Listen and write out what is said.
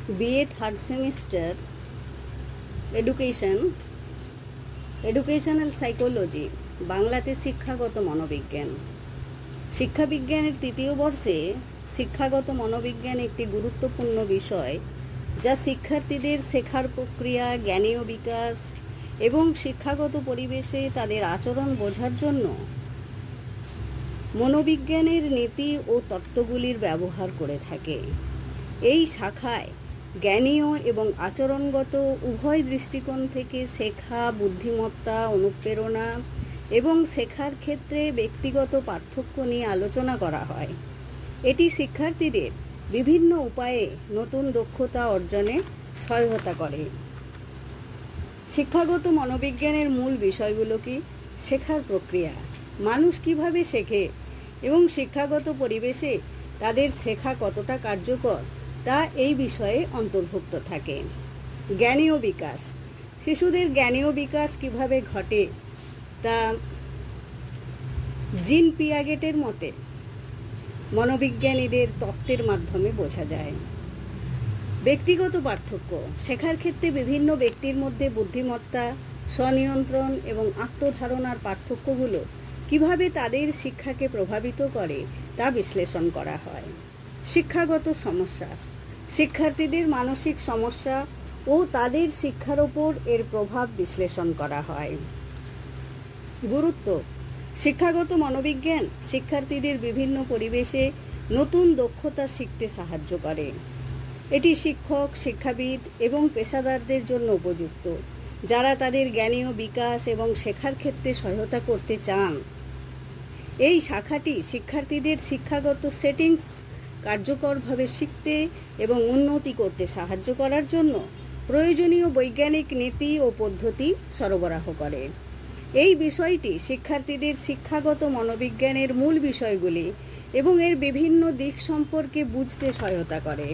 BA third semester educational psychology, বাংলাতে শিক্ষাগত মনোবিজ্ঞান। শিক্ষাবিজ্ঞানের তৃতীয় বর্ষে শিক্ষাগত মনোবিজ্ঞান একটি গুরুত্বপূর্ণ বিষয়, যা শিক্ষার্থীদের শেখার প্রক্রিয়া, জ্ঞানীয় বিকাশ এবং শিক্ষাগত পরিবেশে তাদের আচরণ বোঝার জন্য মনোবিজ্ঞানের নীতি ও তত্ত্বগুলির ব্যবহার করে থাকে। এই শাখায় জ্ঞানীয় এবং আচরণগত উভয় দৃষ্টিকোণ থেকে শেখা, বুদ্ধিমত্তা, অনুপ্রেরণা এবং শেখার ক্ষেত্রে ব্যক্তিগত পার্থক্য নিয়ে আলোচনা করা হয়। এটি শিক্ষার্থীদের বিভিন্ন উপায়ে নতুন দক্ষতা অর্জনে সহায়তা করে। শিক্ষাগত মনোবিজ্ঞানের মূল বিষয়গুলো কি? শেখার প্রক্রিয়া, মানুষ কিভাবে শেখে এবং শিক্ষাগত পরিবেশে তাদের শেখা কতটা কার্যকর তা এই বিষয়ে অন্তর্ভুক্ত থাকে। জ্ঞানীয় বিকাশ, শিশুদের জ্ঞানীয় বিকাশ কিভাবে ঘটে তা জিন পিয়াগেটের মতে মনোবিজ্ঞানীদের তত্ত্বের মাধ্যমে বোঝা যায়। ব্যক্তিগত পার্থক্য, শেখার ক্ষেত্রে বিভিন্ন ব্যক্তির মধ্যে বুদ্ধিমত্তা, স্বনিয়ন্ত্রণ এবং আত্মধারণার পার্থক্যগুলো কিভাবে তাদের শিক্ষাকে প্রভাবিত করে তা বিশ্লেষণ করা হয়। শিক্ষাগত সমস্যা, শিক্ষার্থীদের মানসিক সমস্যা ও তাদের শিক্ষার ওপর এর প্রভাব বিশ্লেষণ করা হয়। গুরুত্ব, শিক্ষাগত মনোবিজ্ঞান শিক্ষার্থীদের বিভিন্ন পরিবেশে নতুন দক্ষতা শিখতে সাহায্য করে। এটি শিক্ষক, শিক্ষাবিদ এবং পেশাদারদের জন্য উপযুক্ত, যারা তাদের জ্ঞানীয় বিকাশ এবং শেখার ক্ষেত্রে সহায়তা করতে চান। এই শাখাটি শিক্ষার্থীদের শিক্ষাগত সেটিংস কার্যকরভাবে শিখতে এবং উন্নতি করতে সাহায্য করার জন্য প্রয়োজনীয় বৈজ্ঞানিক নীতি ও পদ্ধতি সরবরাহ করে। এই বিষয়টি শিক্ষার্থীদের শিক্ষাগত মনোবিজ্ঞানের মূল বিষয়গুলি এবং এর বিভিন্ন দিক সম্পর্কে বুঝতে সহায়তা করে।